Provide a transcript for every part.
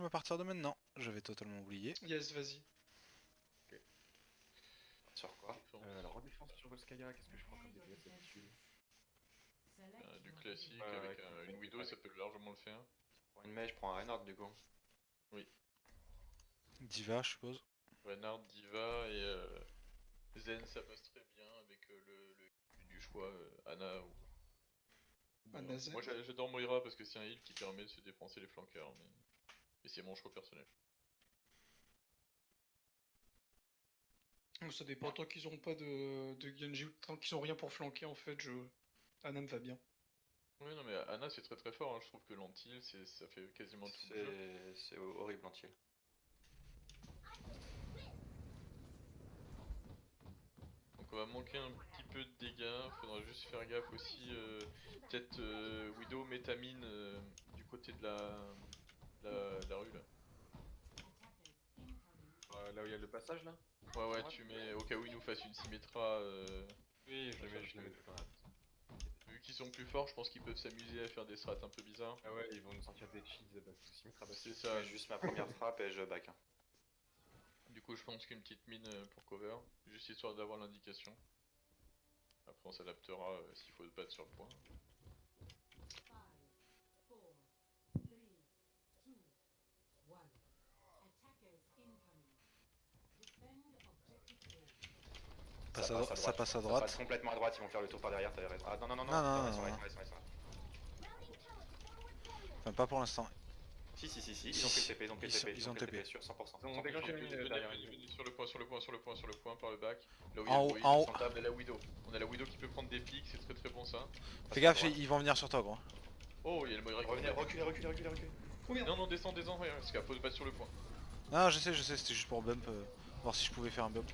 à partir de maintenant. J'avais totalement oublié. Yes, vas-y. Sur quoi? Alors en défense sur Volskaya, qu'est-ce que je prends comme DPS d'habitude? Du classique Ouais, avec ouais, une Widow, ça peut largement le faire. Pour une mage, je prends un Reinhardt du coup. Diva, je suppose. Reinhardt, Diva et Zen, ça passe très bien avec du choix Ana ou. Ana Zen. Moi j'adore Moira parce que c'est un heal qui permet de se défoncer les flanqueurs, mais. Et c'est mon choix personnel. Ça dépend, tant qu'ils ont pas de Genji, tant qu'ils ont rien pour flanquer en fait, Ana me va bien. Oui, non, mais Ana c'est très très fort, hein. Je trouve que l'anti-heal ça fait quasiment tout le jeu. C'est horrible entier. Donc on va manquer un petit peu de dégâts, faudra juste faire gaffe aussi, peut-être Widow métamine du côté de la rue là. Là où il y a le passage là? Ouais, tu mets au cas où il nous fasse une Symmetra. Oui, je le mets tout le temps. Vu qu'ils sont plus forts, je pense qu'ils peuvent s'amuser à faire des strats un peu bizarres. Ah ouais, ils vont nous sortir des cheats de Symmetra. C'est Je ça. mets juste ma première frappe et je back. Du coup, je pense qu'une petite mine pour cover, juste histoire d'avoir l'indication. Après, on s'adaptera s'il faut se battre sur le point. Ça passe à Ça droite. passe complètement à droite, ils vont faire le tour par derrière, t'as raison. Ah non, Non, ils non, sont là, non. ils sont là. Enfin, pas pour l'instant. Si, ils ont pris le TP, Ils ont TP. sur 100%. Ils ont déclenché la mine derrière. Venez sur le point par le back. Là où il y En a haut, le en haut. on a la Widow. On a la Widow qui peut prendre des pics, c'est très très bon ça. Fais gaffe, ils vont venir sur toi, gros. Oh, il y a le Moira qui Revenez, reculez. Non, descends, ouais, parce qu'elle faut se battre sur le point. Non, je sais, c'était juste pour bump. Voir si je pouvais faire un bump.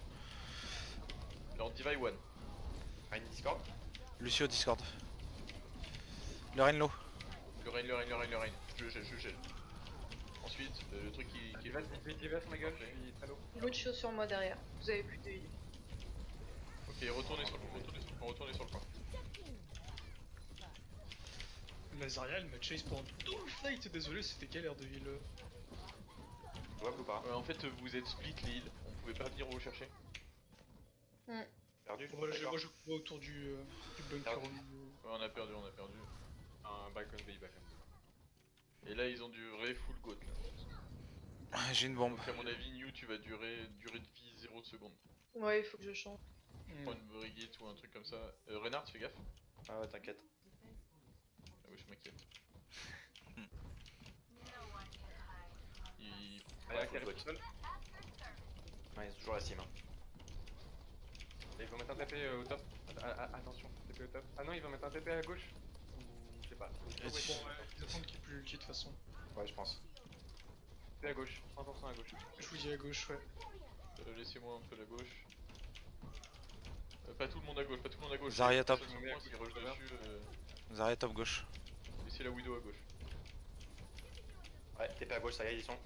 Alors, Diva et One. Rain Discord. Lucio Discord. Le Renlo. Le rain. Je gèle. Ensuite, le truc qui est. Diva sur ma gueule, je suis très low. Lucio sur moi derrière. Vous avez plus de heal. Ok, retournez sur le point. Lazaria elle m'a chase pendant tout le fight, désolé, c'était galère de heal. Wap ou pas? En fait, vous êtes split les heals, on pouvait pas venir vous chercher. Perdu? Voilà, D'accord. moi je cours autour du bunker. Ouais, on a perdu. Un back on B. Et là, ils ont du vrai full goat là. J'ai une bombe. Donc, à mon avis, New, tu vas durée de vie 0 secondes. Ouais, il faut que je change. Prends une Brigade ou un truc comme ça. Reinhardt, fais gaffe. Ah ouais, t'inquiète. Ah oui, je m'inquiète. Allez, qui arrive tout seul. Ouais, c'est toujours la sim. Et ils vont mettre un TP au top. Attention, TP au top. Ah non, ils vont mettre un TP à gauche. Ou je sais pas. Ils attendent qu'il n'y ait plus l'ulti de toute façon. Ouais, je pense. TP à gauche, 100% à gauche. Je vous dis à gauche, ouais. Laissez-moi un peu la gauche. Pas tout le monde à gauche. Zarya top. Sur le point, s'il rush dessus, Zarya top gauche. laissez la Widow à gauche. Ouais, TP à gauche, ça y est, ils y sont.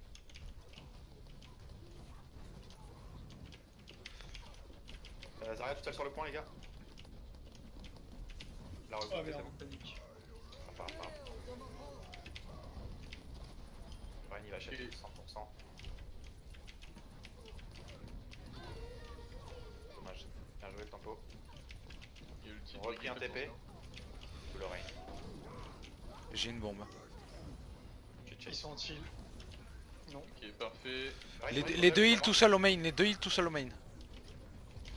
Zarya tout seul sur le point, les gars. La Ah remontée, merde, c'est bon. panique. Enfin. Rain, il va chercher 100%. Dommage. Bien joué le tempo. Il y a le petit On repris un Brigade, TP. attention. Sous le Rain. J'ai une bombe. Ils sont en heal. Non. Ok, parfait. Les deux heals tout seul au main. Et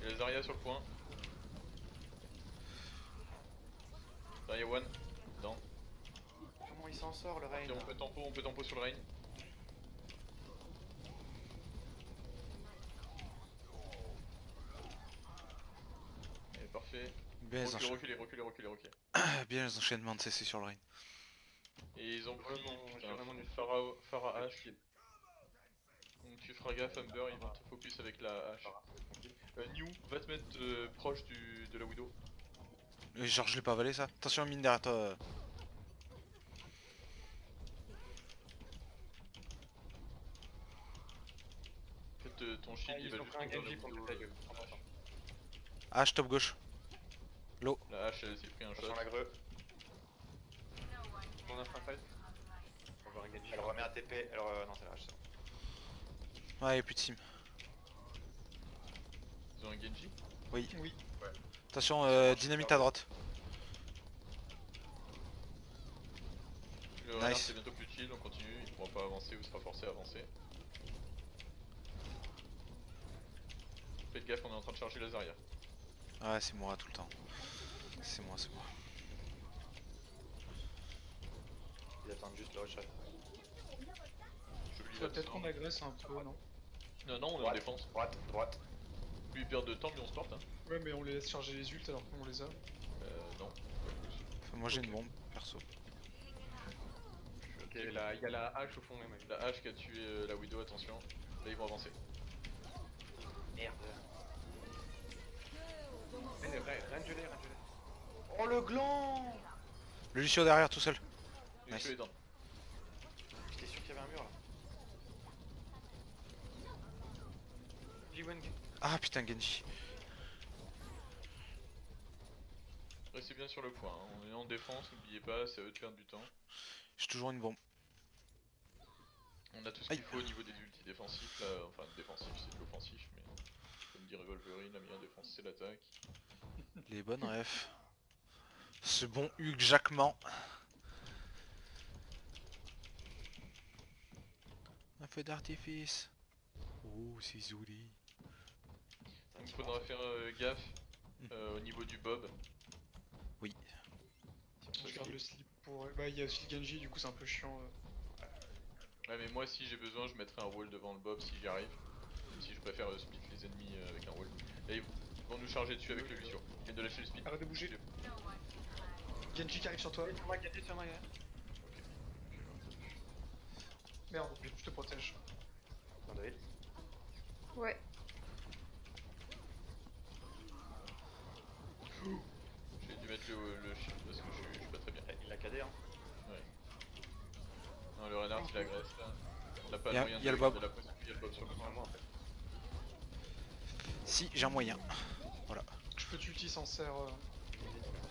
la Zarya sur le point. Zarya one. Dedans. Comment il s'en sort le Rain? Ok, on peut tempo sur le rain. Et parfait. Bien les, Reculez. bien les enchaînements de CC sur le Rain. Et ils ont pris J'ai vraiment du Pharah H. Donc tu feras gaffe Amber, ils vont te focus avec la hache. New, va te mettre proche de la Widow. Genre je l'ai pas avalé ça. Attention mine derrière toi. En fait ton shield il Ils va ont juste pris un couvrir la Genji pour Widow. le TP. H top gauche. La hache elle s'est pris un shot. Attention la greu. On a fait un fight. On va voir un Genji. Elle remet un TP. Alors non, c'est la hache. Ouais, y'a plus de sim. Ils ont un Genji. Oui. Attention, dynamite à droite. Le renard Nice. c'est bientôt plus de shield, on continue, il pourra pas avancer ou sera forcé à avancer. Faites gaffe, on est en train de charger les arrières. Ouais, c'est moi tout le temps. C'est moi, c'est moi. Ils attendent juste le rush. J'oublie Faudrait la peut-être qu'on agresse un peu, non? Non, non, on est en Droite, défense. droite, droite. Lui il perd de temps, mais on se porte. Hein. Ouais, mais on les laisse charger les ults alors qu'on les a. Non. Enfin, moi j'ai une bombe, perso. Ok, il y a la hache au fond même. La hache qui a tué la Widow, attention. Là ils vont avancer. Merde. Rangelé. Oh le gland! Le Lucio derrière tout seul. Les Nice. tués dans. J'étais sûr qu'il y avait un mur là. G1. Ah putain, Genji. Restez bien sur le point, hein. On est en défense, n'oubliez pas, c'est à eux de perdre du temps. J'ai toujours une bombe. On a tout ce Aïe. qu'il faut au niveau des ultis défensifs, là, enfin défensif c'est de l'offensif, mais comme dit Revolverine, la meilleure défense c'est l'attaque. Les bonnes refs. Ce bon Hugues Jacquement. Un feu d'artifice. Oh, c'est Zouli. Donc il faudra faire gaffe au niveau du Bob. Oui. Je garde le slip pour. Bah, il y a aussi le Genji, du coup, c'est un peu chiant. Ouais mais moi si j'ai besoin je mettrai un wall devant le Bob si j'y arrive. Même si je préfère split les ennemis avec un wall. Là ils vont nous charger dessus avec le Lucio. Ils viennent de lâcher le speed. Arrête de bouger. Genji qui arrive sur toi. Sur moi, Gaël, sur moi, Gaël. Merde, je te protège. Non, David. Ouais. J'ai dû mettre le shield parce que je suis pas très bien. Il a cadé, hein. Non le renard il agresse là. On a pas Y a- moyen y a de le Bob. de la poste, il y a le Bob sur le Sur point. moi en fait. Si, j'ai un moyen. Je peux t'ulti sans serre.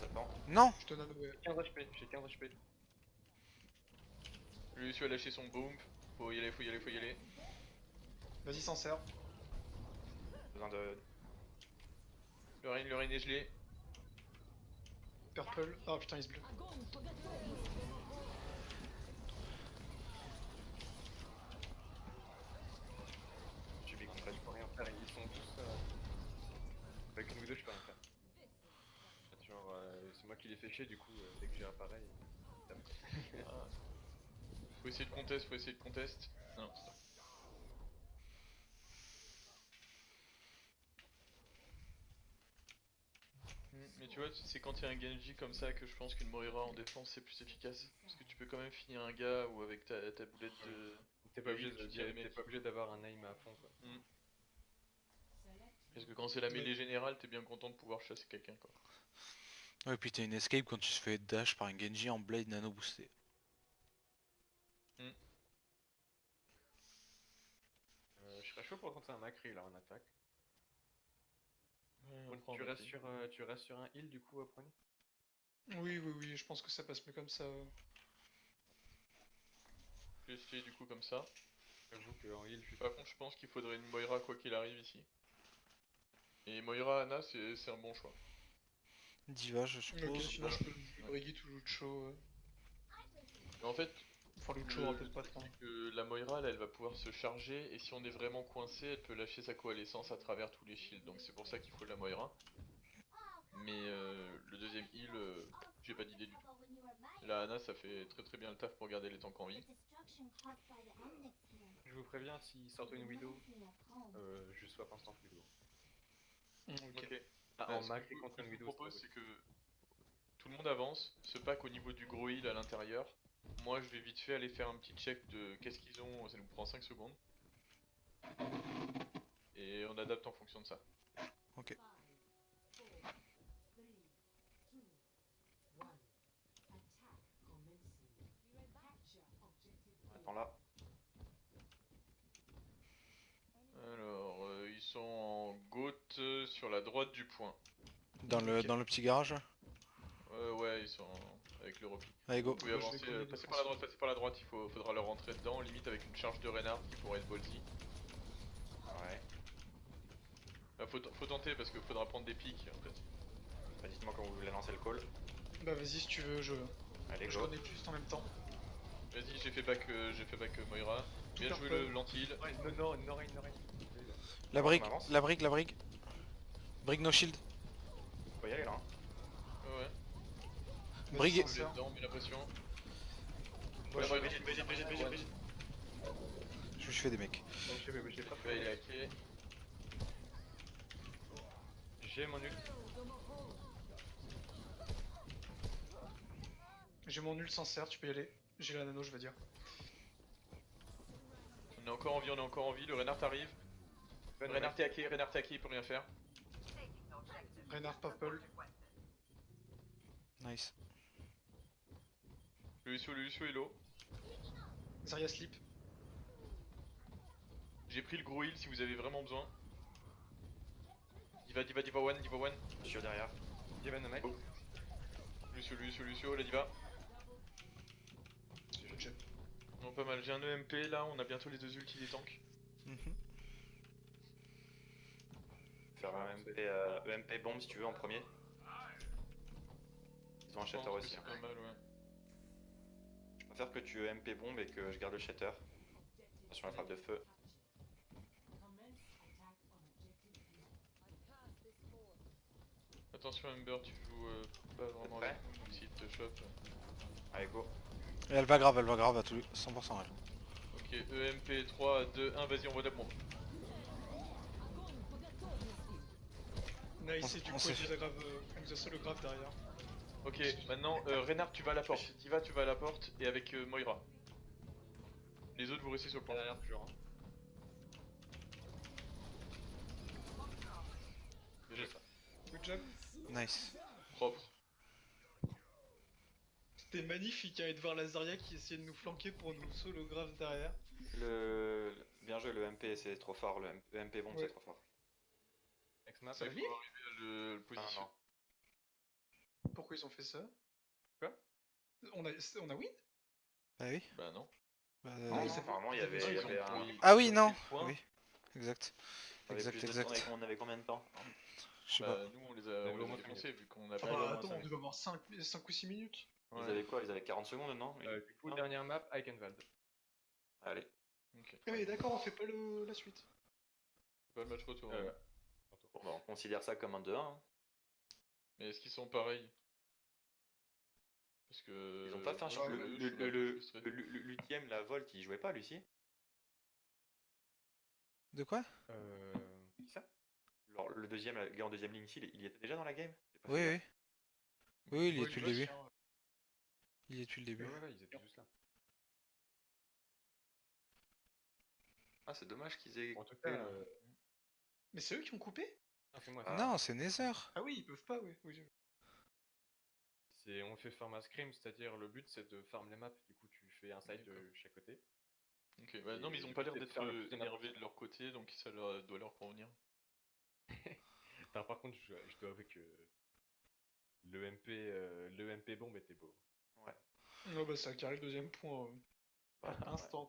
J'attends. Non. Je te donne. Ouais. 15 HP, j'ai 15 HP. Le Lucio a lâché son boom. Faut y aller, faut y aller, faut y aller. Vas-y, sans serre. Besoin de. Le Rain est gelé. Purple. Ah putain, il se bleu. Je suis contre Je peux rien faire, ils sont tous. Avec une ou deux, je peux rien faire. Genre, c'est moi qui les fais chier, du coup, dès que j'ai un pareil. Faut essayer de contest, faut essayer de contest. Non, c'est ça. Mais tu vois, c'est quand il y a un Genji comme ça que je pense qu'une Moira en défense c'est plus efficace. Parce que tu peux quand même finir un gars ou avec ta boulette de... T'es pas Oui, obligé tu dirais, mais- t'es pas obligé d'avoir un aim à fond, quoi. Parce que quand c'est la mêlée générale, t'es bien content de pouvoir chasser quelqu'un quoi. Ouais, puis t'as une escape quand tu te fais dash par un Genji en blade nano boosté. Je serais chaud pour tenter un Macri là en attaque. On prend Tu un restes, Macri. tu restes sur un heal du coup, Prony. Oui, je pense que ça passe mieux comme ça. Je vais essayer du coup comme ça. J'avoue qu'en heal, je suis Par contre, je pense qu'il faudrait une Moira quoi qu'il arrive ici. Et Moira Ana, c'est un bon choix. Diva, je Ok, suppose. sinon je peux le Brigitte ou Lucho. Mais en fait, Enfin, Lucho, le peut-être pas truc, trop. c'est que la Moira, là, elle va pouvoir se charger, et si on est vraiment coincé, elle peut lâcher sa coalescence à travers tous les shields, donc c'est pour ça qu'il faut la Moira. Mais le deuxième heal, j'ai pas d'idée du tout. La Ana, ça fait très bien le taf pour garder les tanks en vie. Je vous préviens, s'ils sortent une Widow, je swap instant Widow. Ok. Ah, en Ce Macri que contre une je Widow, vous propose, c'est que tout le monde avance, se pack au niveau du gros heal à l'intérieur. Moi, je vais vite fait aller faire un petit check de qu'est-ce qu'ils ont, ça nous prend 5 secondes. Et on adapte en fonction de ça. Ok. Attends là. Alors, ils sont en goat sur la droite du point. Dans le petit garage. Ouais, ils sont avec le repli. Allez, go. Vous pouvez Moi, je avancer, vais coller passez par la droite, il faudra leur rentrer dedans, limite avec une charge de Reinhardt qui pourrait être ballsy. Ouais. Bah, faut tenter parce qu'il faudra prendre des pics en fait. Bah, dites-moi quand vous voulez lancer le call. Bah vas-y si tu veux, Allez, je go. connecte juste en même temps. Vas-y, j'ai fait back Moira. Tout Bien joué purple. le lentil. Ouais, non, no rain, no rain. La On brique, avance. la brique, la brique. Brique no shield. Faut y aller là. Hein. Ouais, ouais. Vas-y, Brigue- s'en Je sert. dedans, on met la pression. Ouais, Ouais, Brigitte. Je fais des mecs. J'ai pas Ouais, il est fait. hacké. J'ai mon ult. J'ai mon ult sans serre, tu peux y aller. J'ai la nano, je veux dire. On est encore en vie, le Reinhardt arrive. Reinhardt est hacké, il peut rien faire. Reinhardt Purple. Nice. Le Lucio est low. Zarya slip. J'ai pris le gros heal si vous avez vraiment besoin. Diva one. Je suis derrière. Divan mec. Oh. Lucio, la diva. Je jette. Non, pas mal, j'ai un EMP là, on a bientôt les deux ultis des tanks. Mhm. Faire un EMP bombe si tu veux en premier. Ils ont un Je shatter pense que aussi. c'est Hein. pas mal, ouais. Je préfère que tu EMP bombe et que je garde le shatter. Attention à la frappe de feu. Attention Ember, tu joues pas vraiment prêt avec mon ulti, te chope. Allez, go. Et elle va grave à tous les 100% elle. Ok, EMP 3, 2, 1, vas-y, on voit la bombe. Nice, et du on coup, s'est elle nous a solo grave derrière. Ok, maintenant Reinhardt, tu vas à la porte. Diva, tu vas à la porte et avec Moira. Les autres, vous restez sur le plan. Derrière toujours. Hein. Déjà ça. Good job. Nice. Propre. C'était magnifique hein, de voir la Zarya qui essayait de nous flanquer pour nous solo grave derrière. Bien joué, le MP c'est trop fort. Le MP bombe Ouais. c'est trop fort. Ex-map. Ça, il Salut. faut arriver à le position. non. Pourquoi ils ont fait ça? Quoi? On a win? Bah oui. Bah non. Bah, Non, ils avaient- apparemment il y ils avait, avaient- il y ils ont avait un. pris- Ah oui, ils ont non. pris le point. Oui. Exact. On avait plus de Exact. temps, on avait combien de temps? Je sais Bah pas. nous on les a au moins défoncés vu qu'on a Ah pas bah eu attends, on devait avoir 5 ou 6 minutes. Ils avaient quoi? Ils avaient 40 secondes, non? Du coup, dernière map, Eichenwald. Allez. Ok. Ah mais d'accord, on fait pas la suite. Pas le match retour. Euh, ouais. Bon, bah, on considère ça comme un 2-1. Hein. Mais est-ce qu'ils sont pareils? Parce que... Ils ont pas fait un moi, champ. je suis un peu frustré. L'ultième, la Volt, il jouait pas lui aussi? De quoi? Qui ça? Alors, le deuxième, le gars en deuxième ligne ici, il était déjà dans la game? J'ai pas Oui, fait oui. gaffe. Oui, il y est Ouais, depuis je le vois, début. tiens. Il y est depuis le début. Ouais, ils étaient tous là. Ah, c'est dommage qu'ils aient. En tout cas, Mais c'est eux qui ont coupé? ah, c'est moi. Ah. Non, c'est Nether. Ah oui, ils peuvent pas, oui. Oui. On fait farm à scrim, c'est-à-dire le but c'est de farm les maps, du coup tu fais un side de chaque côté. Ok, bah non mais ils ont Et pas l'air c'est de d'être faire le plus énervés de leur côté, donc ça doit leur convenir. Enfin, par contre, je dois avouer que le MP bombe était beau. Oh bah ça carré le deuxième point. Voilà, ouais. Instant.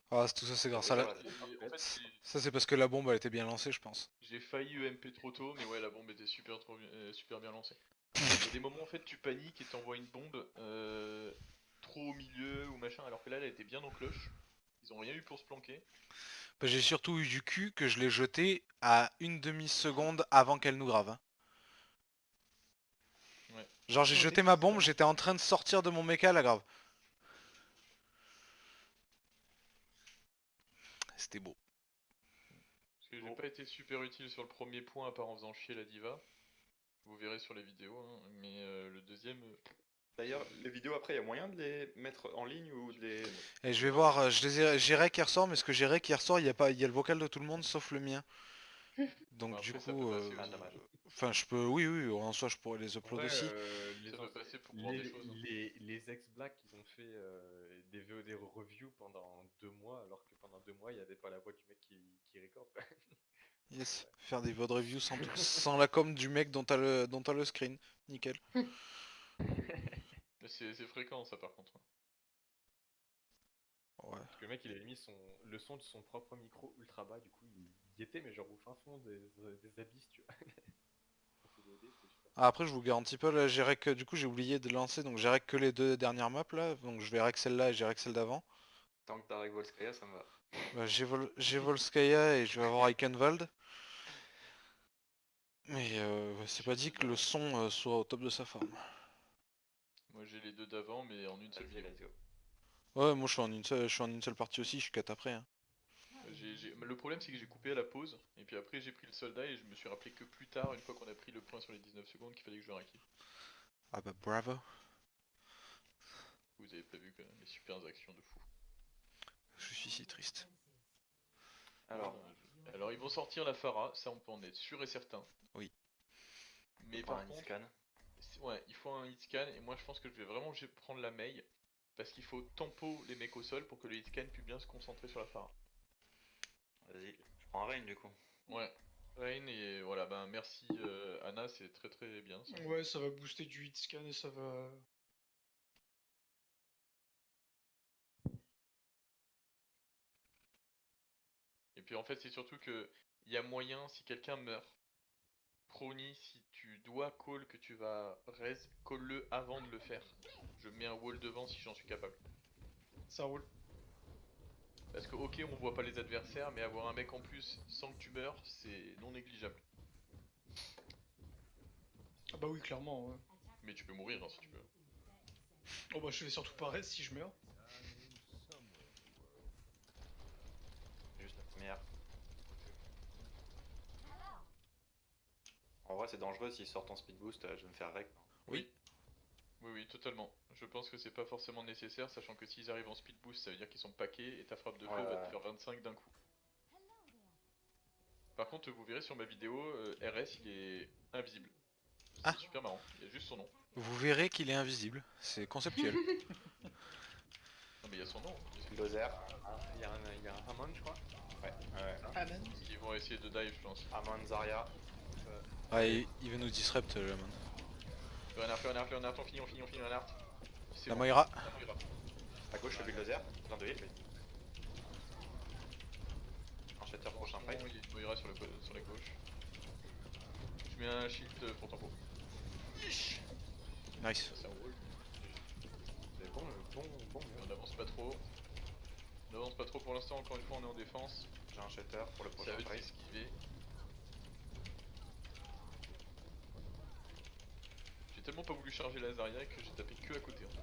Ah, tout ça c'est grâce à la... Ouais, Et en fait, Ça c'est parce que la bombe elle était bien lancée je pense. j'ai failli EMP trop tôt, mais ouais la bombe était super bien lancée. Il y a des moments en fait tu paniques et t'envoies une bombe trop au milieu ou machin, alors que là elle était bien en cloche. Ils ont rien eu pour se planquer. Bah, j'ai surtout eu du cul que je l'ai jeté à une demi-seconde avant qu'elle nous grave. Hein. Ouais. Genre j'ai Oh, jeté t'es ma fou, bombe, ça. j'étais en train de sortir de mon méca la grave. C'était beau. Parce que j'ai pas été super utile sur le premier point à part en faisant chier la diva. Vous verrez sur les vidéos, hein, mais le deuxième... D'ailleurs, les vidéos après, il y a moyen de les mettre en ligne ou de les. Et je vais voir, j'ai Rec qui ressort, mais ce que j'ai Rec qui ressort, il y a le vocal de tout le monde sauf le mien. Donc Bah, du après, ça coup, peut passer Ah, aussi. dommage. enfin je peux, oui, en soi je pourrais les En upload vrai, aussi. les Ça peut anciens- passer pour voir des choses. Hein. les ex-Black, ils ont fait des VOD review pendant 2 mois, alors que pendant 2 mois, il n'y avait pas la voix du mec qui record. quoi. Yes, faire des VOD reviews sans la com du mec dont t'as le screen, nickel. Mais c'est fréquent ça par contre. Ouais. Parce que le mec il avait mis le son de son propre micro ultra bas, du coup il y était, mais genre au fin fond des abysses, tu vois. Pour te aider, c'était super. Ah, après je vous garantis pas, là j'ai rec, du coup j'ai oublié de lancer, donc j'ai rec que les 2 dernières maps là, donc je vais rec celle-là et j'ai rec celle d'avant. Tant que t'as avec Volskaya, ça me va. Bah, j'ai Volskaya et je vais avoir Eichenwald. Mais c'est pas dit que le son soit au top de sa forme. Moi j'ai les deux d'avant, mais en une seule Vas-y, vidéo. let's go. Ouais, moi je suis en une seule partie aussi, je suis 4 après. Hein. Mais le problème c'est que j'ai coupé à la pause, et puis après j'ai pris le soldat et je me suis rappelé que plus tard, une fois qu'on a pris le point sur les 19 secondes, qu'il fallait que je raquille. Ah bah bravo. Vous avez pas vu quand même les super actions de fou. Je suis si triste. Alors, Alors ils vont sortir la Pharah, ça on peut en être sûr et certain. Oui. Mais on prend par un contre, scan. ouais, il faut un hit scan, et moi je pense que je vais vraiment prendre la Mei, parce qu'il faut tempo les mecs au sol pour que le hit scan puisse bien se concentrer sur la Pharah. Vas-y, je prends un rain du coup. Ouais, Rain, et voilà, ben merci Anna, c'est très très bien ça. Ouais, ça va booster du hit scan et ça va. Et puis en fait c'est surtout que il y a moyen, si quelqu'un meurt, Prony, si tu dois call que tu vas res, call-le avant de le faire. Je mets un wall devant si j'en suis capable. Ça roule. Parce que ok on voit pas les adversaires, mais avoir un mec en plus sans que tu meurs, c'est non négligeable. Ah bah oui, clairement, ouais. Mais tu peux mourir hein, si tu veux. Oh bah je vais surtout pas reste si je meurs. Juste la première. En vrai, c'est dangereux s'ils sortent en speed boost, je vais me faire rec. Oui. Oui, oui, totalement. Je pense que c'est pas forcément nécessaire, sachant que s'ils arrivent en speed boost, ça veut dire qu'ils sont paqués et ta frappe de feu Ouais, va ouais. te faire 25 d'un coup. Par contre, vous verrez sur ma vidéo, RS il est invisible. C'est Ah. super marrant, il y a juste son nom. Vous verrez qu'il est invisible, c'est conceptuel. Non mais il y a son nom. Bulldozer. Il y a un Hammond, je crois. Ouais, ouais. Amen. Ils vont essayer de dive, je pense. Amon Zarya. Ah, il va nous disrupt le man. Renard, on finit, Renard. C'est La bon. Moira. La Moira. À gauche, le bulldozer. Plein de hit, lui. Un shatter prochain Bon, fight. il y a une Moira sur la gauche. Je mets un shield pour tempo. Nice. Ça c'est un wall. C'est bon, bon. On avance pas trop. On avance pas trop pour l'instant, encore une fois on est en défense. J'ai un shatter pour le Ça prochain va être fight. esquivé. J'ai tellement pas voulu charger la Zarya que j'ai tapé que à côté. Hein.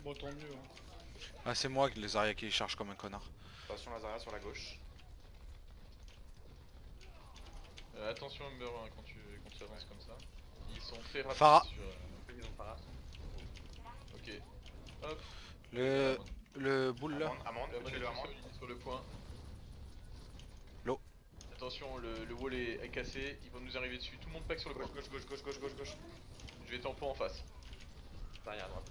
Bon, tant mieux. Hein. Ah, c'est moi les Zarya qui charge comme un connard. Attention, la Zarya sur la gauche. Attention Humber hein, quand tu avances comme ça. Ils sont très rapides Pharah. sur... Ils ont pas. Ok. Hop. Le boule là. Amon, La faut tuer le Amon. est sur le point. L'eau. Attention, le wall est cassé, ils vont nous arriver dessus. Tout le monde pack sur le point. Gauche. Je vais tempo en face. Derrière à droite.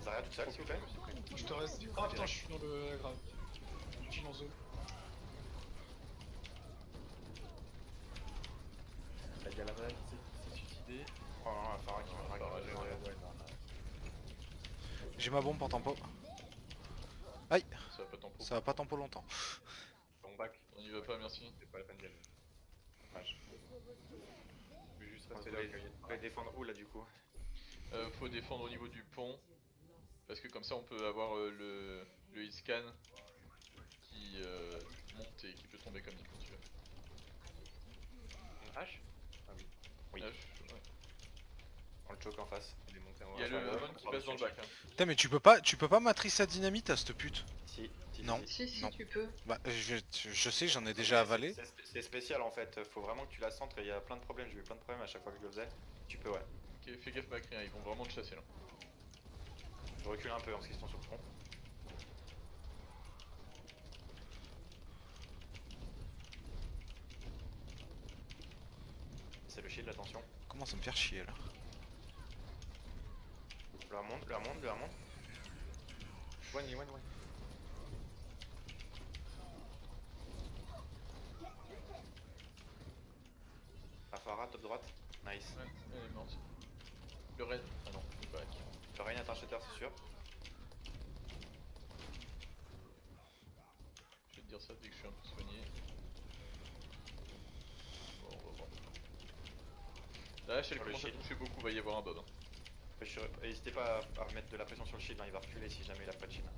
Zarya toute seule, s'il vous plaît. Je te reste. Oh putain, je suis dans le grave. Je suis en zone. Il y a la Valak qui s'est suicidée. Oh non, la Pharah qui va Pharah, raquer. Ouais, non. J'ai ma bombe pour tempo. Aïe, Ça va pas tempo. ça va pas tempo longtemps. Bon back. On y va pas, merci. C'est pas la peine d'y aller. Dommage. Je vais juste Vous rester là au cas où il y a voulez- vous voulez défendre où là du coup? Faut défendre au niveau du pont. Parce que comme ça on peut avoir le hit scan qui monte et qui peut tomber comme il quand tu veux. Une hache. Ah oui. Oui. Là, On le choke en face. Il est monté en il y a Ouais, le ouais, Hammond qui passe dans le bac. Hein. Putain, mais tu peux pas matrice à dynamite à cette pute. Si, Non. Si, Non. tu peux. Bah, je sais, j'en ai déjà avalé. C'est spécial en fait, faut vraiment que tu la centres et il y a plein de problèmes, j'ai eu plein de problèmes à chaque fois que je le faisais. Tu peux, ouais. Ok, fais gaffe Macri, hein, ils vont vraiment te chasser là. Je recule un peu parce qu'ils sont sur le front. C'est le shield, attention. Comment ça me faire chier là. Le Hamon. One. La Pharah, top droite. Nice. Ouais, elle est morte. Le raid. Ah non, le bac. Le Rain est un shatter, c'est sûr. dire ça dès que je suis un peu soigné. Bon, on va voir. La hache elle Sur le commence à shield. toucher beaucoup, va y avoir un bob. N'hésitez pas à remettre de la pression sur le shield, hein, il va reculer si jamais il a pas de shield.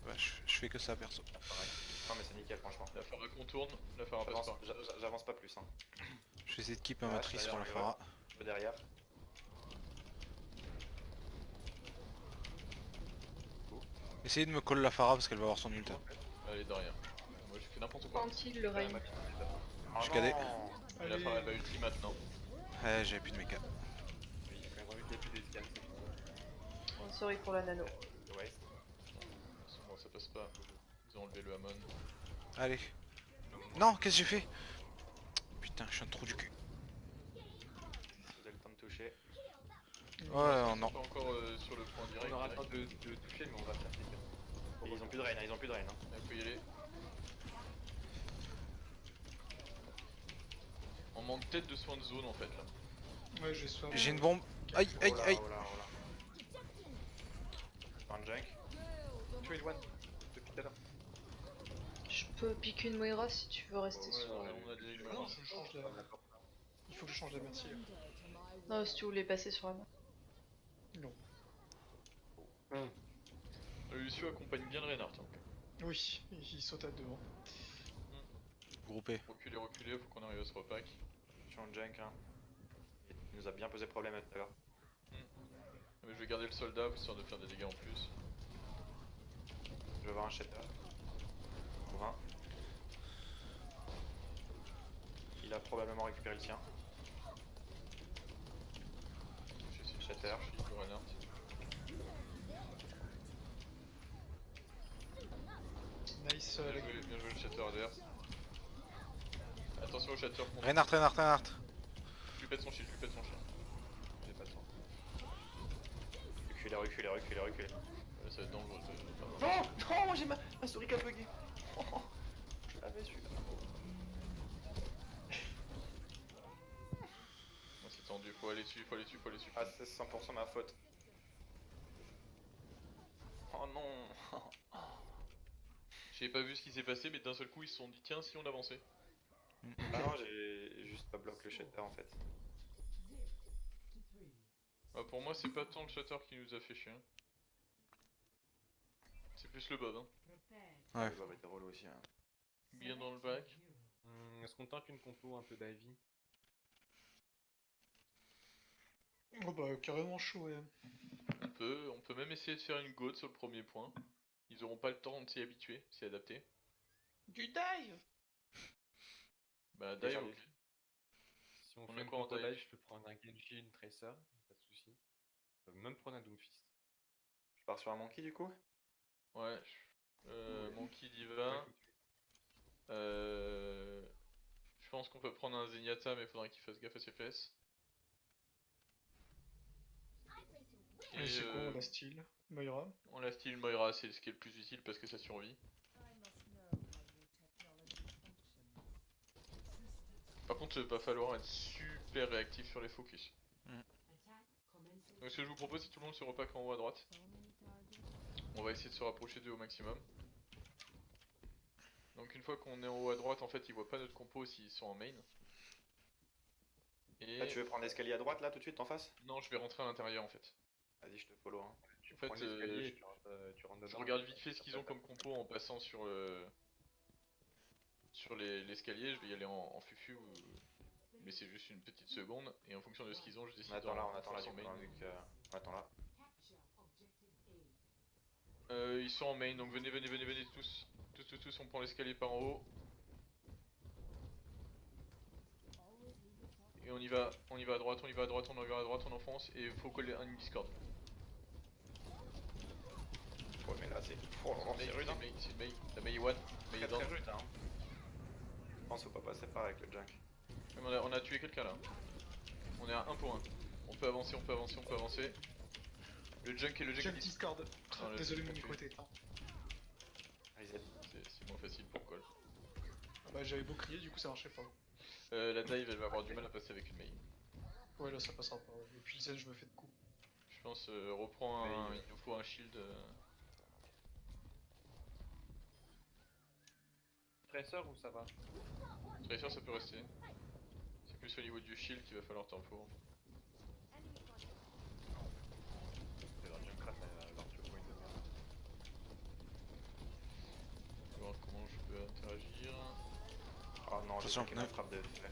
Ouais, je fais que ça perso. Pareil. Non mais c'est nickel franchement. La Pharah contourne, la Pharah passe par. J'avance pas plus. Hein. Je vais essayer de keep ma Ouais, matrice sur la derrière, Pharah. Un peu derrière. Essayez de me call la Pharah parce qu'elle va avoir son ult. Elle est derrière. Moi je fais n'importe quoi. Quand-il le rail. Oh Jusqu'à des- non. Mais la Pharah elle va ulti maintenant. Ouais, j'avais plus de méca. Oui, mais revu qu'il y a plus de scans, c'est Oh, sorry pour la nano. bon. Ouais. Bon, ça passe pas. Ils ont enlevé le Hamon. Allez. Non, qu'est-ce que j'ai fait? Putain, je suis un trou du cul. Si vous avez le temps de toucher. Ouais, Ils non. sont pas encore sur le point direct. On aura le direct. temps de toucher, mais on va faire des Et ils ont plus de rain, hein, ils ont plus de rain. Hein. Il faut y aller. On manque peut-être de soins de zone en fait là. Ouais, j'ai soif. J'ai une bombe. Aïe, aïe, Oh là, aïe. oh là, oh là. Je prends un junk. Tu es one depuis tout à l'heure. Je peux piquer une Moira si tu veux rester Ouais, sur. on a déjà une Non, menace. je change la... Il faut que je change la merci. Non, si tu voulais passer sur la main. Non. Lucio accompagne bien le Reinhardt. Hein. Oui, il saute à devant. Groupé. Reculez, reculez, faut qu'on arrive à ce repack. Je suis en junk. Hein. Il nous a bien posé problème tout à l'heure. Mais je vais garder le soldat histoire de faire des dégâts en plus. Je vais voir un shatter. 20. Il a probablement récupéré le tien. J'essaie de Shatter. le Reinhardt. Nice, Bien joué le shatter adverse. Attention au shatter. Reinhardt, Reinhardt, Reinhardt. Je lui pète son shield, je lui pète son shield. J'ai pas de temps. Reculez, reculez, reculez, reculez. Ça va être dangereux. Non, non, j'ai ma souris qui a bugué. Je l'avais celui-là. Moi c'est tendu, faut aller dessus, faut aller dessus, faut aller dessus. Ah, c'est 100% ma faute. Oh non. J'ai pas vu ce qui s'est passé, mais d'un seul coup ils se sont dit tiens si on avançait. Ah non, j'ai juste pas bloqué le shatter en fait. Bah, pour moi c'est pas tant le shatter qui nous a fait chier. Hein. C'est plus le bob. Hein. Ouais. Le bob était relou aussi. Hein. Bien dans le bac. Est-ce qu'on tente une compo un peu d'Ivy? Oh bah carrément chaud, ouais. On peut même essayer de faire une goat sur le premier point. Ils auront pas le temps de s'y habituer, s'y adapter. Du dive. Bah Déjà, dive, oui. ok. Si on On fait est une quoi en compo dive? live, je peux prendre un Genji, une Tracer, pas de soucis. Je peux même prendre un Doomfist. Je pars sur un monkey du coup. Ouais. Monkey Diva. Je pense qu'on peut prendre un Zenyatta, mais faudra qu'il fasse gaffe à ses fesses. Et c'est quoi, la style Moira. On la style Moira, c'est ce qui est le plus utile parce que ça survit. Par contre, va falloir être super réactif sur les focus. Donc ce que je vous propose, c'est que tout le monde se repack en haut à droite. On va essayer de se rapprocher d'eux au maximum. Donc une fois qu'on est en haut à droite, en fait, ils voient pas notre compo s'ils sont en main. Et Là, tu veux prendre l'escalier à droite là tout de suite en face? non, je vais rentrer à l'intérieur en fait. Vas-y, je te follow. Hein. Tu En fait, prends l'escalier et tu rentres Je dedans. regarde vite fait ce qu'ils ont comme compo en passant sur le... sur l'escalier. Je vais y aller en fufu, mais c'est juste une petite seconde. Et en fonction de ce qu'ils ont, je décide. On attend là, d'en on attend là faire du son coup. main. Hein, vu que... On attend là. Ils sont en main, donc venez, venez, venez, venez tous. Tous, on prend l'escalier par en haut. Et on y va à droite, on y va à droite, on y va à droite, on enfonce, et il faut coller un Discord. Ouais, mais là c'est. Oh là là, c'est rude. Hein. C'est une Mei, la Mei one, Mei Très down. très rude. Hein. Je pense qu'il faut pas passer par avec le junk. Mais on a tué quelqu'un là. On est à 1 pour 1. On peut avancer, on peut avancer, on peut avancer. Le junk et le junk Jump Discord. Non, là, Désolé, c'est mon pas micro tué. était éteint. Reset. C'est moins facile pour call. Ah bah j'avais beau crier, du coup ça marchait pas. La dive elle va avoir du mal à passer avec une Mei. Ouais, là ça passera pas. Et puis le zen, je me fais de coups. Je pense reprends un... il nous faut un shield. Tracer ou ça va? Tracer ça peut rester. C'est plus au niveau du shield qu'il va falloir tempo. C'est leur Junkrat leur tueur point de merde. On va voir comment je peux interagir. Oh non, j'ai Attention, bloqué ma ne- frappe de fer.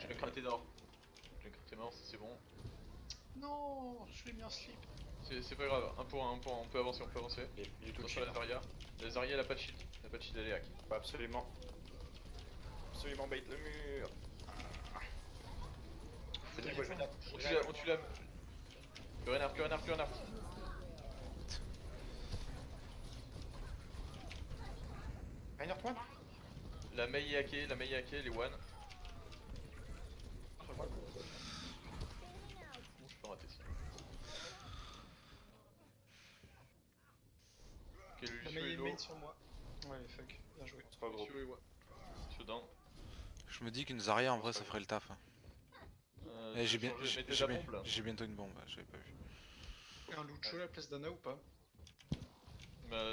Junkrat est mort. Junkrat est mort, ça, c'est bon. Non, je l'ai mis en slip. C'est pas grave, un pour un, on peut avancer, on peut avancer. Et du tout de Attention à shield. la Zarya. La Zarya elle a pas de shield. Elle a pas de shield, elle est hack. Faut absolument. Absolument bait le mur. Je vais dire quoi, je vais dire. On tue la. Plus renard, plus renard, plus renard. Rainer toi. La Mei est hackée, la Mei est hackée, les one. Bon, je peux rater ça. Ok, le La Lucio est meilleure low. main sur moi. Ouais, fuck, bien joué. C'est pas gros. Lucio est one. Lucio down. Je me dis qu'une Zarya en vrai ça ferait le taf. Eh, Tu veux changer- mettez la bombe là. j'ai bientôt une bombe, j'avais pas vu. Un Lucho à la place d'Anna ou pas?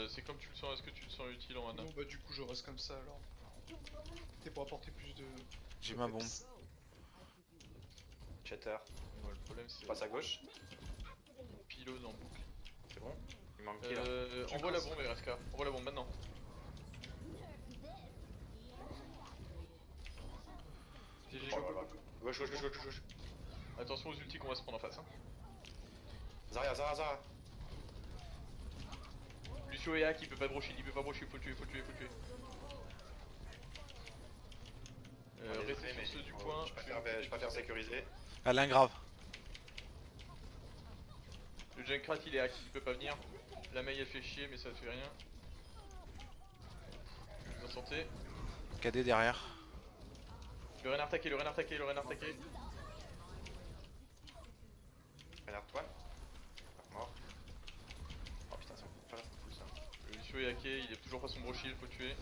C'est comme tu le sens, est-ce que tu le sens utile en mana? Non, bah du coup je reste comme ça alors. C'est pour apporter plus de... J'ai de ma peps. bombe. Chatter. Ouais, le problème c'est Passe à gauche. pylône en boucle. C'est bon. Il manque qui là? Envoie la bombe RSK, envoie la bombe maintenant. GG. Oh là là. Gauche, gauche, gauche, gauche, gauche. Attention aux ultis qu'on va se prendre en face. Hein. Zarya, Zarya, Zarya. Lucio est hack, il peut pas brocher, il peut pas brocher, faut le tuer, faut le tuer, faut le tuer. Restez sur ceux du point. Je préfère sécuriser. Elle a un grave. Le Junkrat il est hack, il peut pas venir. La Mei elle fait chier mais ça fait rien. Bien santé. KD derrière. Le renard taqué, le renard taqué, le renard taqué. Rainer toi. Mort. Oh putain, ça me pas la foule ça. Le Lucio est hacké, il a toujours pas son bro shield, faut le tuer.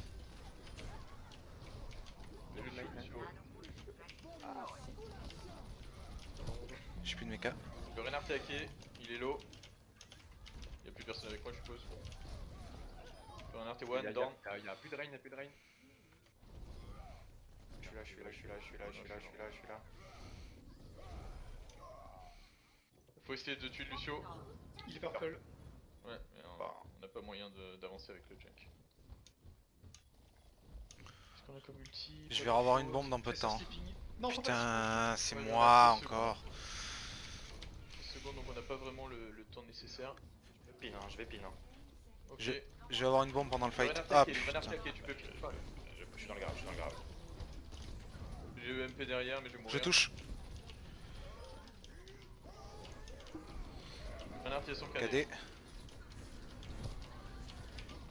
Le Lucio. J'ai plus de mecha. Le renard est hacké, il est low. Y'a plus personne avec moi je suppose. Le renard est one, down. Il y a plus de rain, il y a plus de rain. Je suis là, je suis là, je suis là, je suis là, je suis là, je suis là, je suis là. Faut essayer de tuer le Lucio. Il est purple. Ouais, mais on n'a pas moyen d'avancer avec le junk. Qu'est-ce qu'on a comme ulti? Je vais revoir une bombe dans peu de temps. Non, Putain, c'est Ouais, moi il y en a 10 encore. 10 secondes donc on n'a pas vraiment le temps nécessaire. Je vais pin, hein, je vais pin. Hein. Ok. Je vais avoir une bombe pendant le Le fight. renard Ah taqué, le renard putain. taqué, tu peux pile. Je suis dans le grave, je suis dans le grave. J'ai eu MP derrière mais je vais mourir. Je touche. Renard il a son KD. KD.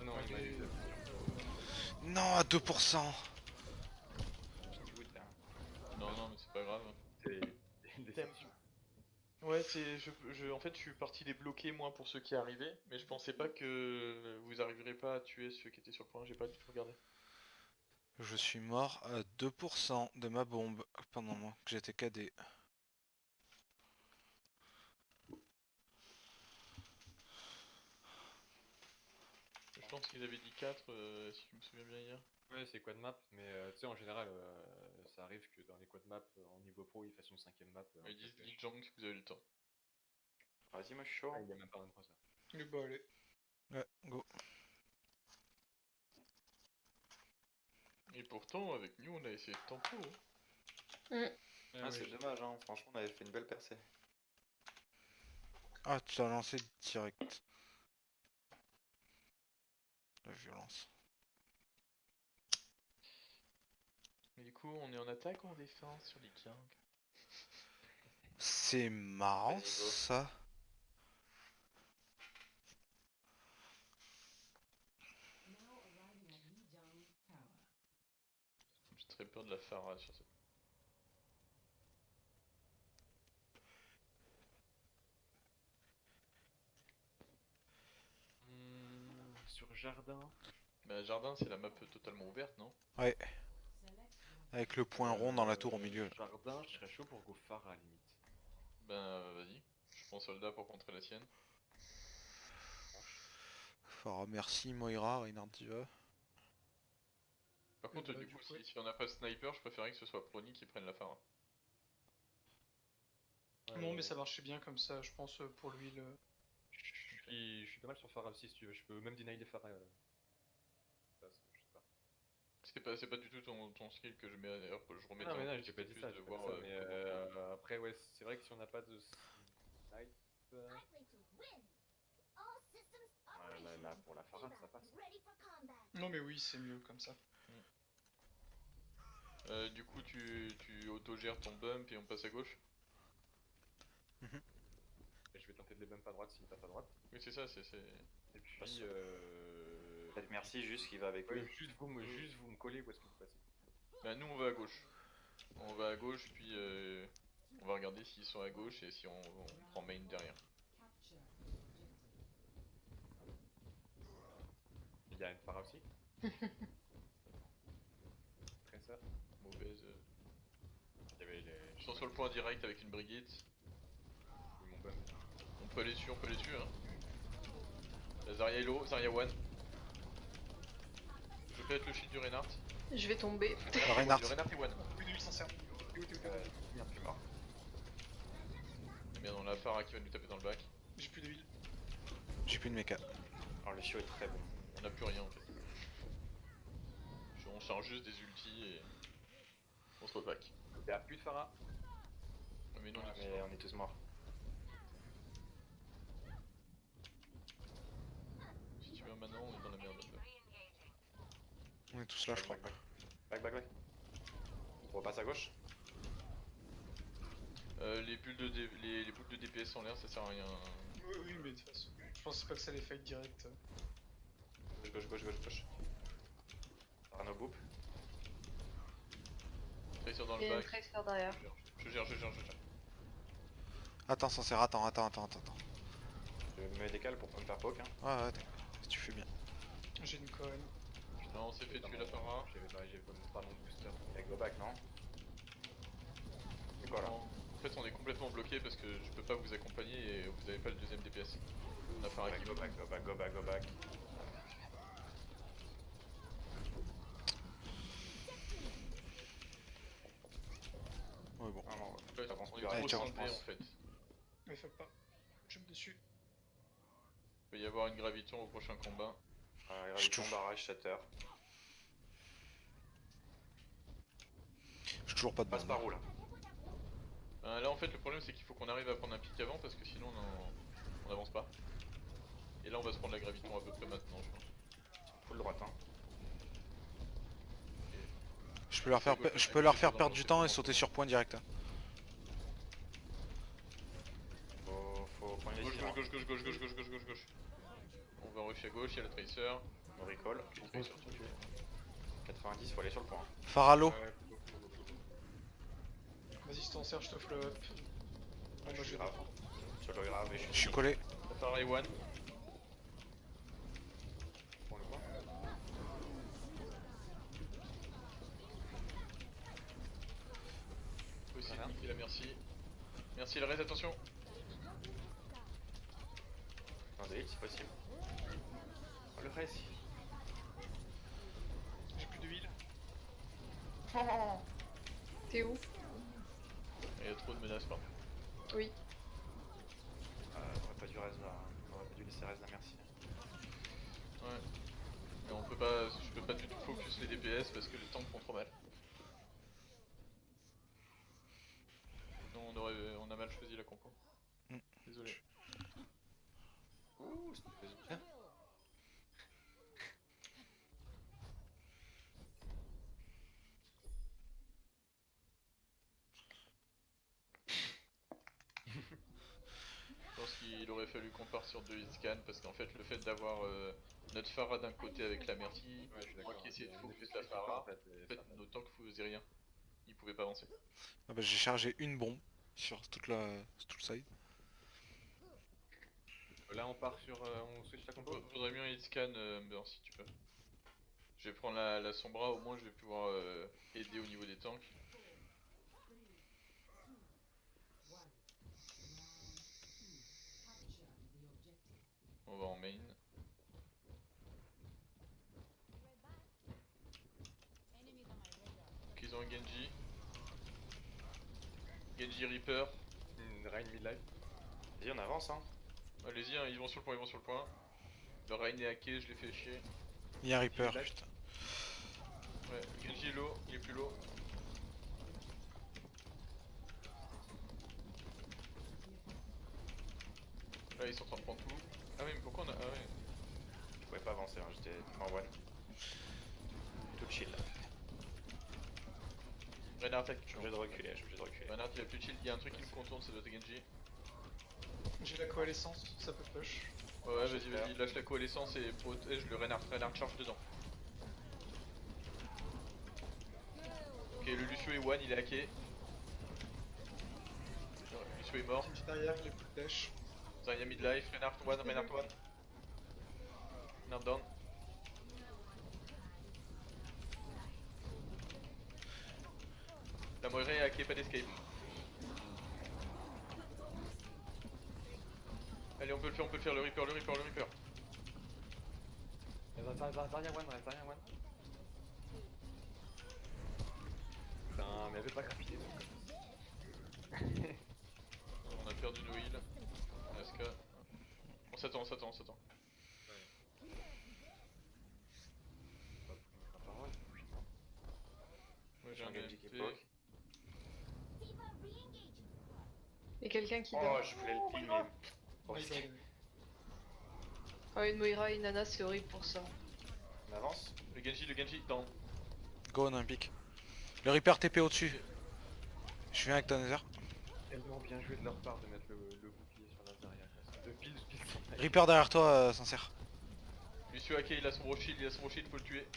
Ah non, il m'a eu. Non, à 2%. Non, non, mais c'est pas grave. C'est une déception. Ouais, en fait, je suis parti les bloquer moi pour ceux qui arrivaient, mais je pensais pas que vous arriverez pas à tuer ceux qui étaient sur le point, j'ai pas du tout regardé. Je suis mort à 2% de ma bombe pendant moi que j'étais KD. Je pense qu'ils avaient dit 4, si je me souviens bien hier. Ouais, c'est quad map, mais tu sais, en général, ça arrive que dans les quad map, en niveau pro, ils fassent une 5ème map. Ils disent Lijiang, vous avez le temps. Vas-y, moi je suis chaud. Ah, il y a même pas 23 heures. Le bas, allez. Ouais, go. Et pourtant, avec nous, on a essayé de tempo. Hein. Ah, c'est dommage, hein. Franchement, on avait fait une belle percée. Ah, tu t'as lancé direct. La violence. Mais du coup, on est en attaque ou en défense sur les gangs? C'est marrant Vas-y, go. ça. J'ai très peur de la Pharah sur cette. Sur jardin. Bah, jardin, c'est la map totalement ouverte, non? Ouais. Avec le point rond dans la tour au milieu. Là. Jardin, je serais chaud pour go phare à la limite. Ben, vas-y. Je prends soldat pour contrer la sienne. Farah, merci Moira, Reinhard Diva. Par contre, bah, du du coup, coup, ouais. si on n'a pas de sniper, je préférerais que ce soit Prony qui prenne la Pharah. Non, mais ça marchait bien comme ça, je pense, pour lui. Je suis pas mal sur Pharah aussi si tu veux. Je peux même deny les Pharah. Je sais pas. C'est pas du tout ton skill que je mets d'ailleurs, que je remets Non, en mais non, cause, j'ai pas c'était dit plus ça, de j'ai pas dit voir ça. Mais après, ouais, c'est vrai que si on n'a pas de snipe. Là, pour la Pharah, ça passe. Non, mais oui, c'est mieux comme ça. Du coup, tu autogères ton bump et on passe à gauche. Et je vais tenter de les bump à droite s'il passe à droite. Oui, c'est ça, c'est. Et puis. Passe. Et Peut-être puis- merci juste qui va avec Ouais, lui. juste vous me collez où est-ce que vous passez. Bah, nous on va à gauche. On va à gauche, puis on va regarder s'ils sont à gauche et si on prend main derrière. Il y a une Pharah aussi. Très ça. Mauvaise. Il y avait les. Ils sont sur le point direct avec une Brigitte. Mon bump. On peut aller dessus, hein. La Zarya est low, Zarya one. Je peux être le shield du Reinhardt. Je vais tomber. Reinhardt. Du Reinhardt est one. Oui, de lui, sincère. Merde, je suis mort. Bien, on a la Pharah qui va nous taper dans le bac. J'ai plus de heal. J'ai plus de méca. Alors le chiot est très bon. On a plus rien en fait. On charge juste des ultis et on se repack. Il y a plus de Pharah. Mais non, Ouais, mais on est tous morts. si tu viens maintenant, on est dans la merde. On est tous là, je crois. Back. On repasse à gauche. Les boules de DPS en l'air, ça sert à rien. Oui, mais de toute façon, je pensais pas que ça allait fight direct. Gauche. Arnaud Boop. Tracer dans Il y le a une bac. tracer derrière. Je gère. Attends, Sincère, attends. Je me décale pour pas me faire poke. Hein. Ouais, t'inquiète. Tu fais bien. J'ai une Cohen. Non, on s'est fait tuer la Pharah. J'avais pas mon booster. Avec go back, non? C'est quoi là? En fait, on est complètement bloqué parce que je peux pas vous accompagner et vous avez pas le deuxième DPS. On a Pharah qui Go back. Ouais, bon. Non, En fait, ça avance on plus est à trop tiens, rien, santé je en pense. fait. Mais fais pas. Jump dessus. Il va y avoir une graviton au prochain combat. Graviton, barrage, shatter. J'ai toujours pas de Passe bande. par où là? Là en fait le problème c'est qu'il faut qu'on arrive à prendre un pic avant parce que sinon on avance pas. Et là on va se prendre la graviton à peu près maintenant je pense. Full droite, hein. Je peux leur faire perdre du temps et sauter sur point direct. Hein. Faut prendre les tirs. Gauche. On va rush à gauche, il y a le tracer. On recall. 90, faut aller sur le point. Faralo. Vas-y, si t'en sers, je te flop up. Ouais, je suis grave. Sur le grave et Je suis collé. La Pharah est one. Prends le point. Faut essayer de niquer la merci. Merci le reste, attention. Attendez, si possible. Oh, le reste. J'ai plus de heal. T'es où? Il y a trop de menaces par contre. Oui. On aurait pas dû reste là. On aurait pas dû laisser reste là, merci. Ouais. Mais on peut pas, je peux pas du tout focus les DPS parce que les tanks font trop mal. Non, on a mal choisi la compo. Désolé. Ouh, c'était bien. Je pense qu'il aurait fallu qu'on parte sur 2 hitscan parce qu'en fait le fait d'avoir notre Pharah d'un côté avec la merci, moi qui essayais de focus la Pharah, en fait nos tanks faisaient rien. Ils pouvaient pas avancer. Ah bah, j'ai chargé une bombe sur tout le side. Là on part sur. On switch la compo. Faudrait mieux un hitscan, si tu peux. Je vais prendre la Sombra, au moins je vais pouvoir aider au niveau des tanks. On va en main. Genji. Genji Reaper. Rein mid-life. Vas-y, on avance, hein. Allez-y, hein, ils vont sur le point, ils vont sur le point. Le Rein est hacké, je l'ai fait chier. Il y a un Reaper, Live. putain. Ouais, Genji est low, il est plus low. Là ils sont en train de prendre tout. Ah oui mais pourquoi on a... Ah ouais. Je pouvais pas avancer, hein. J'étais en one. Tout chill là. Reinhardt attaque. Je suis obligé de reculer, je suis obligé de reculer. Reinhardt il a plus de shield, il y a un truc qui me contourne, ça doit être Genji. J'ai la coalescence, ça peut push. Ouais, ouais, vas-y, j'espère. vas-y, lâche la coalescence et protège le Reinhardt. Reinhardt charge dedans. Ok, le Lucio est one, il est hacké. Lucio est mort. Genji derrière, les full dash. Zarya midlife, Reinhardt one, Reinhardt one. Reinhardt down. La Moira est hacké, pas d'escape. Allez, on peut le faire, le Reaper, le Reaper, le Reaper. Zarya one, Zarya one. Putain, mais elle veut pas crafter. On a perdu nos heals. On a SK. On s'attend, on s'attend, on s'attend. Ouais, j'ai un Genji qui DMP. poke. Et quelqu'un qui Oh, donne. je voulais le ping, mais. Oh, Ouais, ils ont- Ah, une Moira, une Nana, c'est horrible pour ça. on avance. Le Genji, down. Go, on a un pic. Le Reaper TP au-dessus. Je viens avec ton Nether. Tellement bien joué de leur part de mettre le bouclier sur la Zarya. De pile sur la Reaper derrière toi, sincère. Lucio hacké, il a son gros shield, faut le tuer.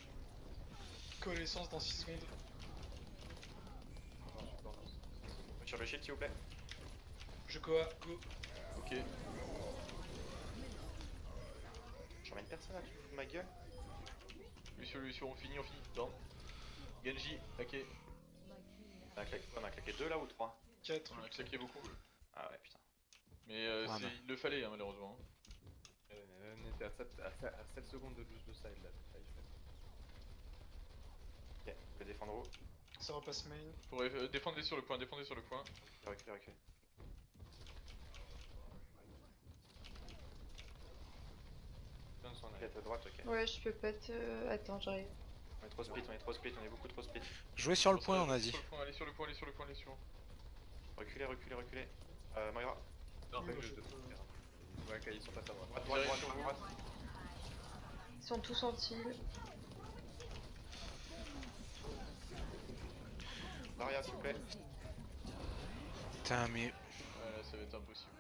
Coalescence dans 6 secondes. Sur le shield, s'il vous plaît. Je go à go. Ok. J'emmène personne là, tu te fous de ma gueule. Lucio, on finit, down. Genji, hacké. On a claqué 2 là ou 3? 4. On a claqué beaucoup. Ah ouais, putain. Mais Ah, bah. il le fallait hein, malheureusement. On était à 7 secondes de boost de side là. Ça y est. Ok, je peux défendre où? Ça repasse main. Faudrait défendre sur le point, défendre sur le point. Recule, recule. Plein de son Ok, à droite, ok. Ouais, je peux pas te. Attends, j'arrive. On est trop split, on est trop split, on est beaucoup trop split. Jouez sur le point, on a dit. Sur le point, allez sur le point, allez sur le point, allez sur le point. Reculez, reculez, reculez. Moira. Non, Oui, mais moi, je je te peux- Ouais, ok, ils sont pas à droite. Droite, droite, droite, droite, droite. Ils sont tous en heal. Daria, s'il vous plaît. Putain, mais. Ouais, là, ça va être impossible.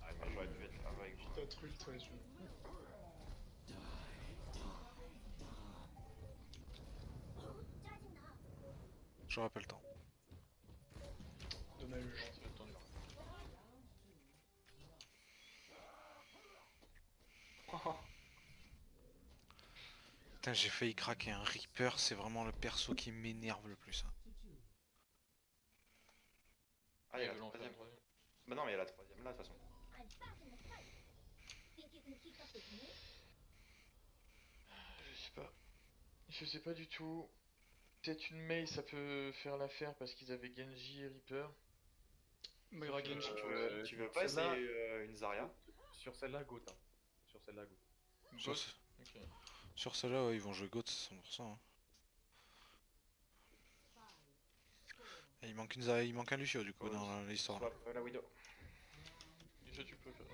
Ah, j'aurais pu être là avec. T'as truc, toi, je... J'aurai pas le temps. Dommage. Ça va être tendu. Putain, j'ai failli craquer un Reaper, c'est vraiment le perso qui m'énerve le plus. Hein. Ah, il y a Ils la veulent en faire troisième. un troisième. Bah non, mais il y a la troisième là, de toute façon. Je sais pas. Je sais pas du tout. Peut-être une Mei ça peut faire l'affaire parce qu'ils avaient Genji et Reaper. Moira Genji. Tu veux pas celle-là- essayer une Zarya? Sur celle-là, go, hein. Sur celle-là, go. Sur, Ghost. Ok. sur ceux-là, ouais, ils vont jouer GOAT 100%. Hein. Et il manque un Lucio du coup GOAT. dans l'histoire. Là. Swap la Widow. Lucio, tu peux faire.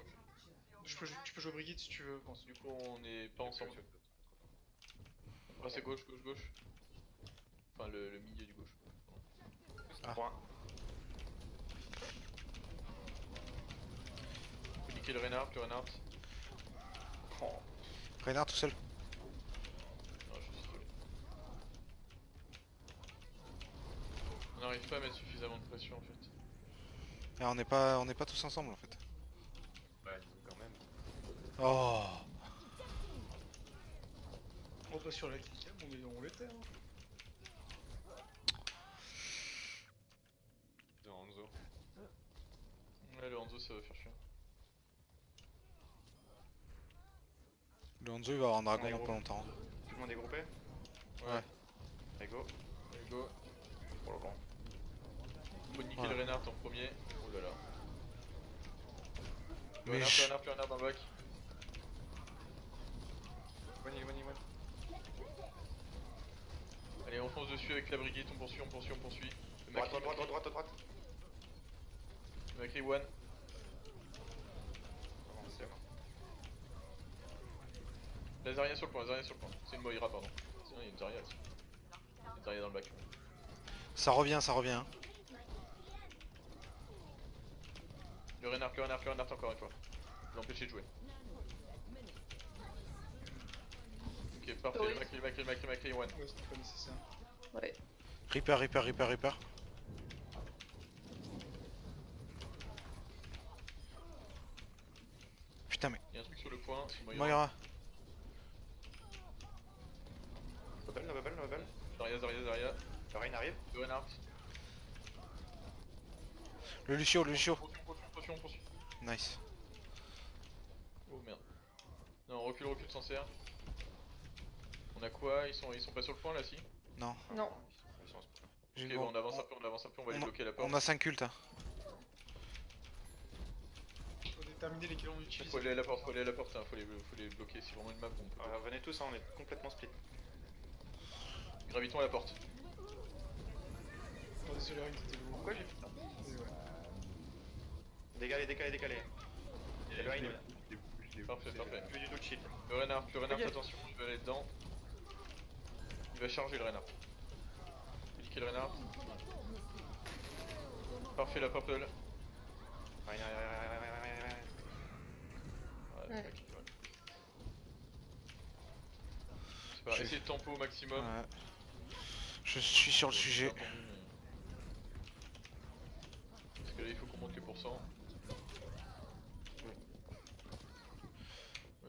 Tu peux jouer Brigitte si tu veux. Bon, Du coup, on est pas ensemble. Ah, c'est gauche, gauche, gauche. Enfin, le milieu du gauche. Ah. Point. Faut niquer le Reinhardt, Oh. Reinhardt tout seul. Non, je suis désolé. On n'arrive pas à mettre suffisamment de pression en fait. Et on n'est pas tous ensemble en fait. Ouais, quand même. Oh. on repasse sur la kill, on l'était. Hein. De Hanzo. Ouais, le Hanzo ça va faire chier. Le Hanzo il va avoir un dragon Ouais, dans gros. pas longtemps. Tout le monde est groupé? Ouais. Allez, go. go. Pour le long. Faut niquer Ouais. le Reinhardt en premier. Oh là là. Le Mais Reinhardt, le Reinhardt dans le bac. One, one, one. Allez, on fonce dessus avec la Brigitte, on poursuit. Le Droite, Macri, droite, droite, droite, droite. Le Macri one. Avancez. La Zarya sur le point. C'est une Moira, pardon. Sinon, il y a une Zarya aussi. Il y a une Zarya dans le bac. ça revient, ça revient. Hein. Le Reinhardt encore une fois. Je l'empêcher de jouer. Ok, parfait, Oui. le Macri, one. Ouais, c'était pas nécessaire. Ouais. Reaper. Putain mais... Il y a un truc sur le point, c'est Moira. Moira. No bubble. Zarya. Le Rain arrive. Le Reinhardt. Le Lucio. Poursuis. Nice. Oh merde. Non, recule, Sancerre. On a quoi ils sont pas sur le point là, si? Non. Non. Ils sont- J'ai Ok, une bon, bombe. on avance un peu, on va les bloquer la porte. On a 5 cultes. Hein. Faut déterminer lesquels on utilise. Faut aller à la porte, hein, faut les bloquer, si vraiment une map, on peut. Venez tous, hein, on est complètement split. Gravitons à la porte. Oh, désolé, Ring, t'étais lourd. Pourquoi j'ai fait ça? Ouais. Décalé. Et le Rain, Parfait. plus du tout de shield. Le Reinhardt, attention, je vais aller dedans. Il va charger le Reinhardt. Niquer le Reinhardt. Parfait, la purple. Rain. Ouais, Ouais. ok, ouais. C'est pas, essayez de tempo au maximum. Ouais. Je suis sur le sujet. Parce que là il faut qu'on monte les pourcents.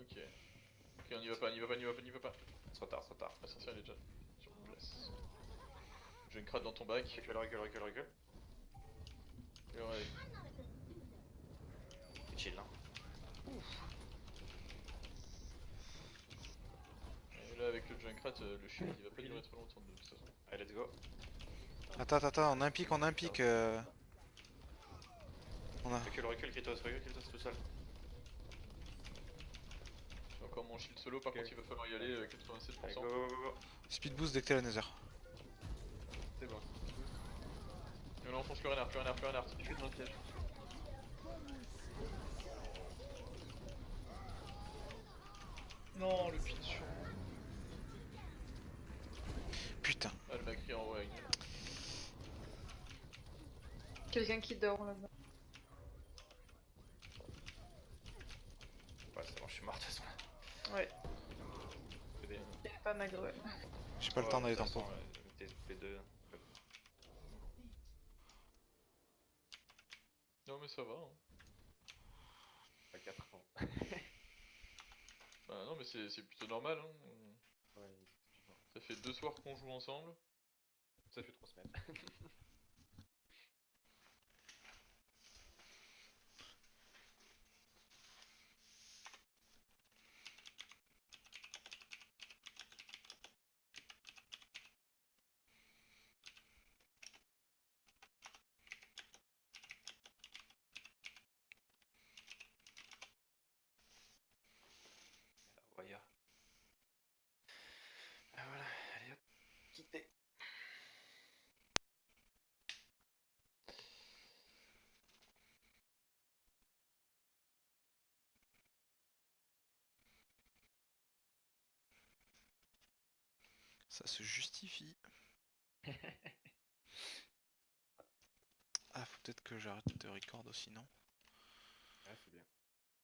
Ok. Ok, on n'y va pas. Trop tard. Ascension elle est déjà sur place. Je une crade dans ton bac. Recule. Et ouais. C'est chill, hein. Et là avec le Junkrat, le shield il va pas durer trop longtemps de toute façon. Allez, let's go. Attends, on a un pic. On a... Recule, Kritos tout seul. J'ai encore mon shield solo, par Ok. contre il va falloir y aller, Allez, 87%. go. Speed boost dès que t'es à la Nether. C'est bon. Et là on fonce le Reinhardt. Je suis dans le piège. Non, le pin sur. Putain. Ah le Macri en haut avec nous. Quelqu'un qui dort là-bas. Ouais, c'est bon, je suis mort de toute façon. Ouais. C'est des- Il est pas magreux. J'ai pas le temps d'aller de toute tempo. façon, les deux. Non mais ça va. Hein. À 4 ans. Bah non mais c'est plutôt normal. Hein. Ouais, Ça fait 2 soirs qu'on joue ensemble. ça fait 3 semaines. Voyeur. Ah voilà, allez hop, quitter. Ça se justifie. Ah, faut peut-être que j'arrête de record aussi, non? Ouais, c'est bien.